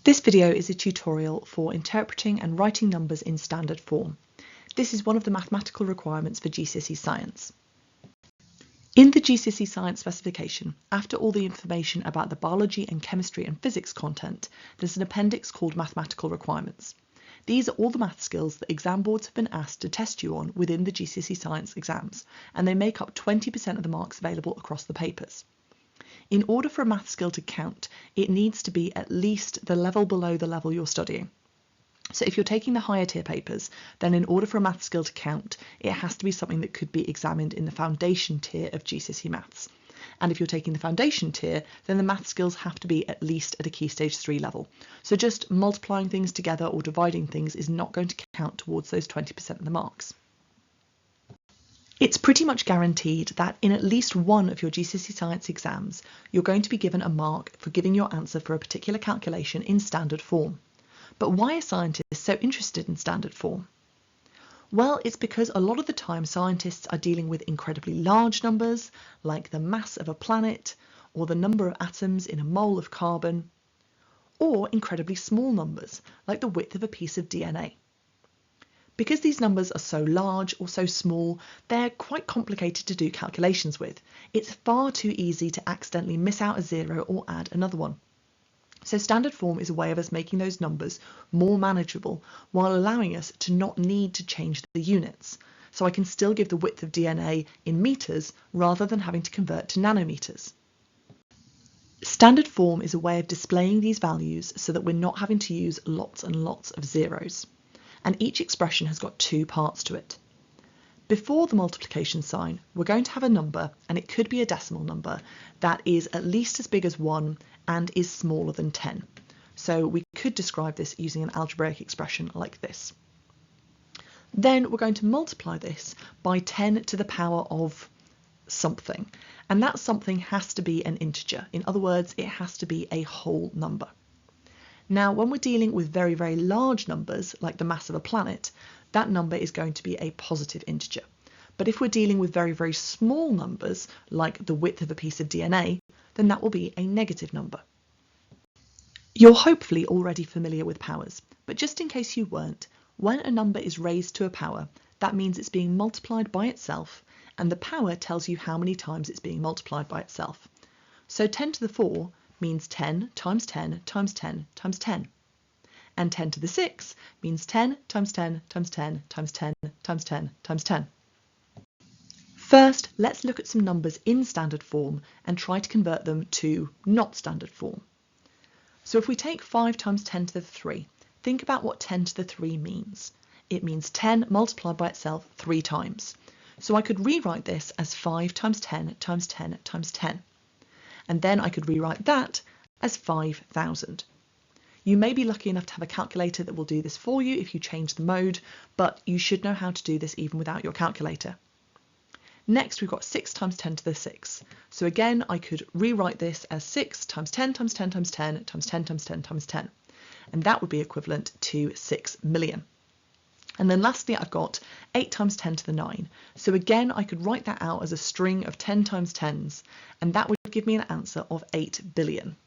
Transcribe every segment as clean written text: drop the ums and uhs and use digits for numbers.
This video is a tutorial for interpreting and writing numbers in standard form. This is one of the mathematical requirements for GCSE Science. In the GCSE Science specification, after all the information about the biology and chemistry and physics content, there's an appendix called Mathematical Requirements. These are all the math skills that exam boards have been asked to test you on within the GCSE Science exams, and they make up 20% of the marks available across the papers. In order for a math skill to count, it needs to be at least the level below the level you're studying. So if you're taking the higher tier papers, then in order for a math skill to count, it has to be something that could be examined in the foundation tier of GCSE Maths. And if you're taking the foundation tier, then the math skills have to be at least at a Key Stage 3 level. So just multiplying things together or dividing things is not going to count towards those 20% of the marks. It's pretty much guaranteed that in at least one of your GCSE Science exams, you're going to be given a mark for giving your answer for a particular calculation in standard form. But why are scientists so interested in standard form? Well, it's because a lot of the time scientists are dealing with incredibly large numbers, like the mass of a planet, or the number of atoms in a mole of carbon, or incredibly small numbers, like the width of a piece of DNA. Because these numbers are so large or so small, they're quite complicated to do calculations with. It's far too easy to accidentally miss out a zero or add another one. So standard form is a way of us making those numbers more manageable while allowing us to not need to change the units. So I can still give the width of DNA in meters rather than having to convert to nanometers. Standard form is a way of displaying these values so that we're not having to use lots and lots of zeros. And each expression has got two parts to it. Before the multiplication sign, we're going to have a number, and it could be a decimal number, that is at least as big as 1 and is smaller than 10. So we could describe this using an algebraic expression like this. Then we're going to multiply this by 10 to the power of something, and that something has to be an integer. In other words, it has to be a whole number. Now, when we're dealing with very, very large numbers, like the mass of a planet, that number is going to be a positive integer. But if we're dealing with very, very small numbers, like the width of a piece of DNA, then that will be a negative number. You're hopefully already familiar with powers, but just in case you weren't, when a number is raised to a power, that means it's being multiplied by itself, and the power tells you how many times it's being multiplied by itself. So 10 to the 4 means 10 times 10 times 10 times 10. And 10 to the 6 means 10 times 10 times 10 times 10 times 10 times 10. First, let's look at some numbers in standard form and try to convert them to not standard form. So if we take 5 times 10 to the 3, think about what 10 to the 3 means. It means 10 multiplied by itself 3 times. So I could rewrite this as 5 times 10 times 10 times 10. And then I could rewrite that as 5,000. You may be lucky enough to have a calculator that will do this for you if you change the mode, but you should know how to do this even without your calculator. Next, we've got 6 times 10 to the 6. So again, I could rewrite this as 6 times 10 times 10 times 10 times 10 times 10 times 10. And that would be equivalent to 6 million. And then lastly, I've got 8 times 10 to the 9. So again, I could write that out as a string of 10 times 10s, and that would give me an answer of 8 billion.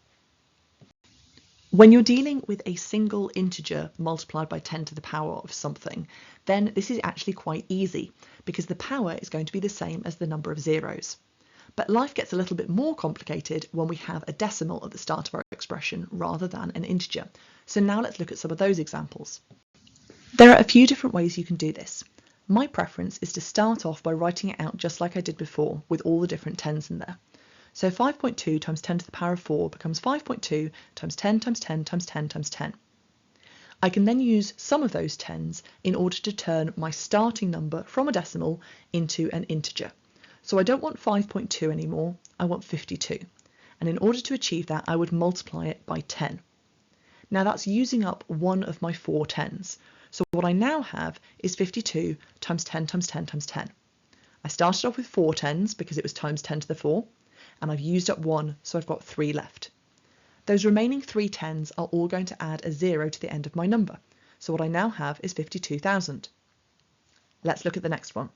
When you're dealing with a single integer multiplied by 10 to the power of something, then this is actually quite easy, because the power is going to be the same as the number of zeros. But life gets a little bit more complicated when we have a decimal at the start of our expression rather than an integer. So now let's look at some of those examples. There are a few different ways you can do this. My preference is to start off by writing it out just like I did before, with all the different tens in there. So 5.2 times 10 to the power of 4 becomes 5.2 times 10 times 10 times 10 times 10. I can then use some of those tens in order to turn my starting number from a decimal into an integer. So I don't want 5.2 anymore, I want 52. And in order to achieve that, I would multiply it by 10. Now that's using up one of my 4 tens. So what I now have is 52 times 10 times 10 times 10. I started off with 4 tens because it was times 10 to the 4, and I've used up 1, so I've got 3 left. Those remaining 3 tens are all going to add a 0 to the end of my number. So what I now have is 52,000. Let's look at the next one.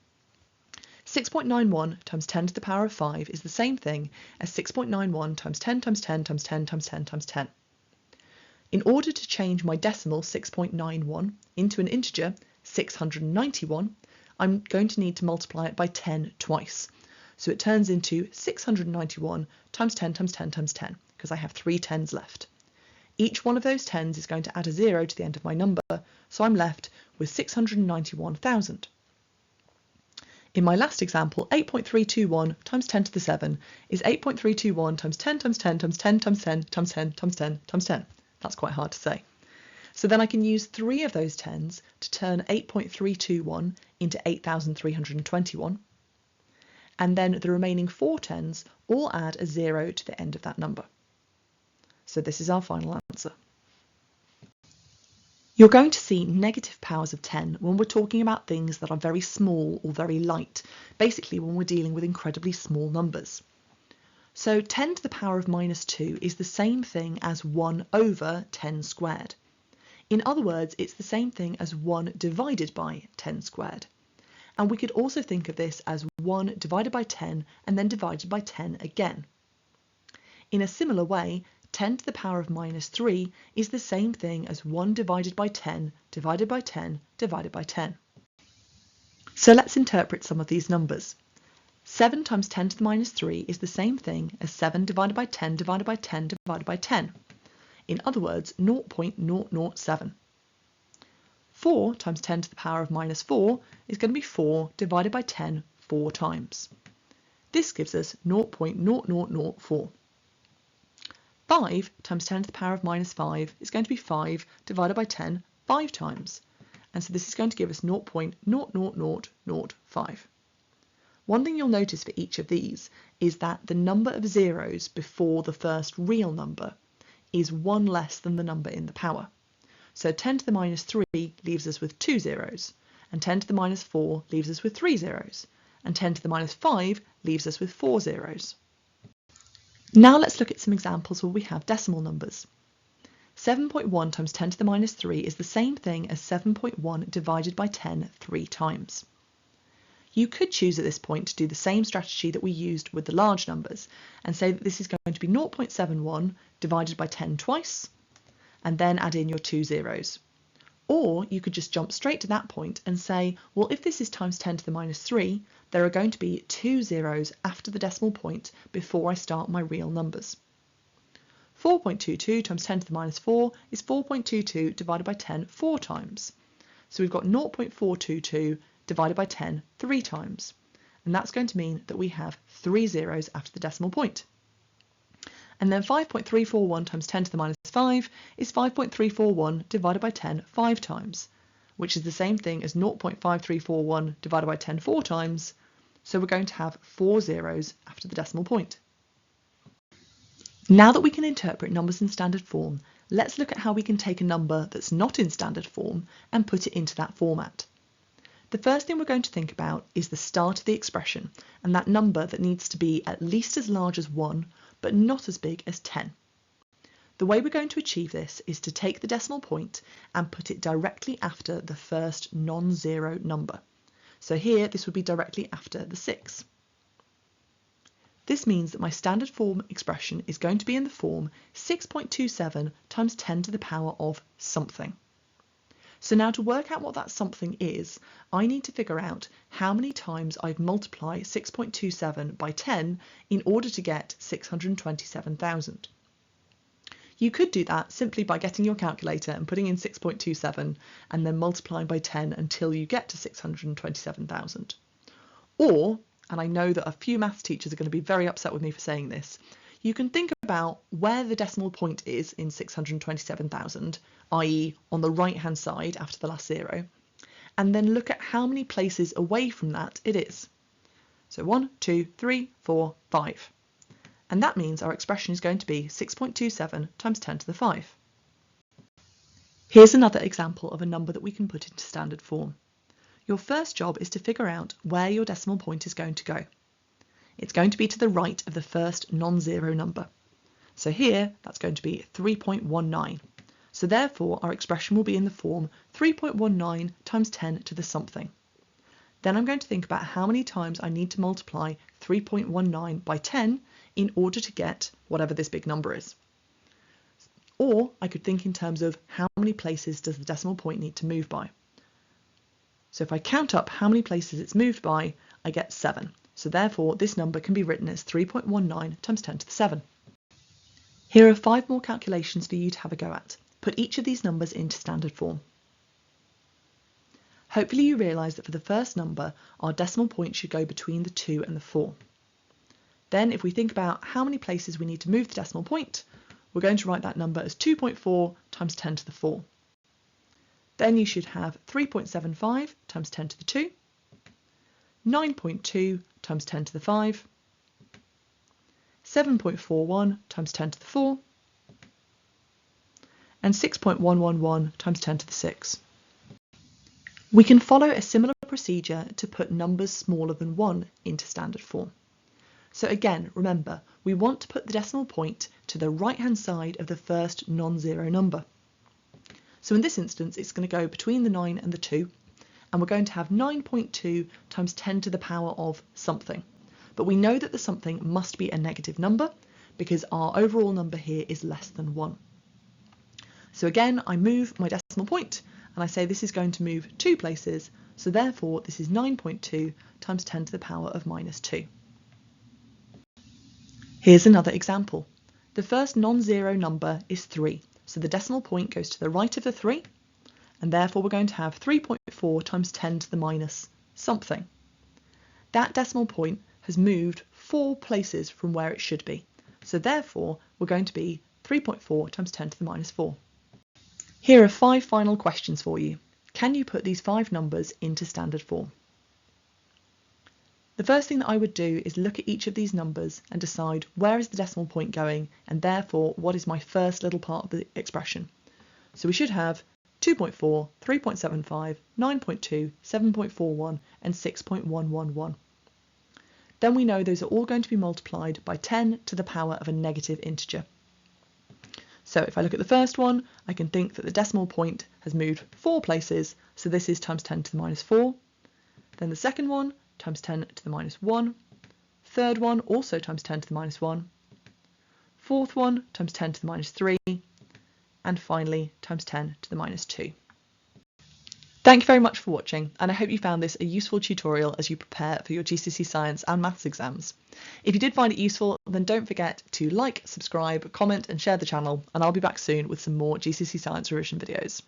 6.91 times 10 to the power of 5 is the same thing as 6.91 times 10 times 10 times 10 times 10 times 10. In order to change my decimal 6.91 into an integer 691, I'm going to need to multiply it by 10 twice. So it turns into 691 times 10 times 10 times 10, because I have 3 tens left. Each one of those tens is going to add a 0 to the end of my number, so I'm left with 691,000. In my last example, 8.321 times 10 to the 7 is 8.321 times 10 times 10 times 10 times 10 times 10 times 10 times 10. That's quite hard to say. So then I can use 3 of those tens to turn 8.321 into 8,321. And then the remaining 4 tens all add a 0 to the end of that number. So this is our final answer. You're going to see negative powers of 10 when we're talking about things that are very small or very light, basically when we're dealing with incredibly small numbers. So 10 to the power of minus 2 is the same thing as 1 over 10 squared. In other words, it's the same thing as 1 divided by 10 squared. And we could also think of this as 1 divided by 10 and then divided by 10 again. In a similar way, 10 to the power of minus 3 is the same thing as 1 divided by 10 divided by 10 divided by 10. So let's interpret some of these numbers. 7 times 10 to the minus 3 is the same thing as 7 divided by 10 divided by 10 divided by 10. In other words, 0.007. 4 times 10 to the power of minus 4 is going to be 4 divided by 10 4 times. This gives us 0.0004. 5 times 10 to the power of minus 5 is going to be 5 divided by 10 5 times. And so this is going to give us 0.00005. One thing you'll notice for each of these is that the number of zeros before the first real number is 1 less than the number in the power. So 10 to the minus 3 leaves us with 2 zeros, and 10 to the minus 4 leaves us with 3 zeros, and 10 to the minus 5 leaves us with 4 zeros. Now let's look at some examples where we have decimal numbers. 7.1 times 10 to the minus 3 is the same thing as 7.1 divided by 10 3 times. You could choose at this point to do the same strategy that we used with the large numbers and say that this is going to be 0.71 divided by 10 twice, and then add in your 2 zeros. Or you could just jump straight to that point and say, well, if this is times 10 to the minus 3, there are going to be 2 zeros after the decimal point before I start my real numbers. 4.22 times 10 to the minus 4 is 4.22 divided by 10 4 times. So we've got 0.422 divided by 10 3 times. And that's going to mean that we have 3 zeros after the decimal point. And then 5.341 times 10 to the minus 5 is 5.341 divided by 10 5 times, which is the same thing as 0.5341 divided by 10 4 times, so we're going to have 4 zeros after the decimal point. Now that we can interpret numbers in standard form, let's look at how we can take a number that's not in standard form and put it into that format. The first thing we're going to think about is the start of the expression, and that number that needs to be at least as large as 1, but not as big as 10. The way we're going to achieve this is to take the decimal point and put it directly after the first non-zero number. So here this would be directly after the 6. This means that my standard form expression is going to be in the form 6.27 times 10 to the power of something. So now to work out what that something is, I need to figure out how many times I've multiplied 6.27 by 10 in order to get 627,000. You could do that simply by getting your calculator and putting in 6.27 and then multiplying by 10 until you get to 627,000. Or, and I know that a few maths teachers are going to be very upset with me for saying this, you can think about where the decimal point is in 627,000, i.e. on the right hand side after the last 0, and then look at how many places away from that it is. So 1, 2, 3, 4, 5. And that means our expression is going to be 6.27 times 10 to the 5. Here's another example of a number that we can put into standard form. Your first job is to figure out where your decimal point is going to go. It's going to be to the right of the first non-zero number. So here, that's going to be 3.19. So therefore, our expression will be in the form 3.19 times 10 to the something. Then I'm going to think about how many times I need to multiply 3.19 by 10 in order to get whatever this big number is. Or I could think in terms of how many places does the decimal point need to move by. So if I count up how many places it's moved by, I get 7. So therefore this number can be written as 3.19 times 10 to the 7. Here are 5 more calculations for you to have a go at. Put each of these numbers into standard form. Hopefully you realise that for the first number, our decimal point should go between the 2 and the 4. Then if we think about how many places we need to move the decimal point, we're going to write that number as 2.4 times 10 to the 4. Then you should have 3.75 times 10 to the 2, 9.2 times 10 to the 5, 7.41 times 10 to the 4, and 6.111 times 10 to the 6. We can follow a similar procedure to put numbers smaller than 1 into standard form. So again, remember, we want to put the decimal point to the right-hand side of the first non-zero number. So in this instance, it's going to go between the 9 and the 2, and we're going to have 9.2 times 10 to the power of something. But we know that the something must be a negative number because our overall number here is less than 1. So again, I move my decimal point and I say this is going to move 2 places, so therefore this is 9.2 times 10 to the power of minus 2. Here's another example. The first non-zero number is 3, so the decimal point goes to the right of the 3, and therefore we're going to have 3.4 times 10 to the minus something. That decimal point has moved 4 places from where it should be, so therefore we're going to be 3.4 times 10 to the minus 4. Here are 5 final questions for you. Can you put these 5 numbers into standard form? The first thing that I would do is look at each of these numbers and decide where is the decimal point going, and therefore what is my first little part of the expression. So we should have 2.4, 3.75, 9.2, 7.41 and 6.111. Then we know those are all going to be multiplied by 10 to the power of a negative integer. So if I look at the first one, I can think that the decimal point has moved 4 places, so this is times 10 to the minus 4. Then the second one, times 10 to the minus 1. Third one, also times 10 to the minus 1. Fourth one, times 10 to the minus 3. And finally, times 10 to the minus 2. Thank you very much for watching, and I hope you found this a useful tutorial as you prepare for your GCSE Science and Maths exams. If you did find it useful, then don't forget to like, subscribe, comment and share the channel, and I'll be back soon with some more GCSE Science revision videos.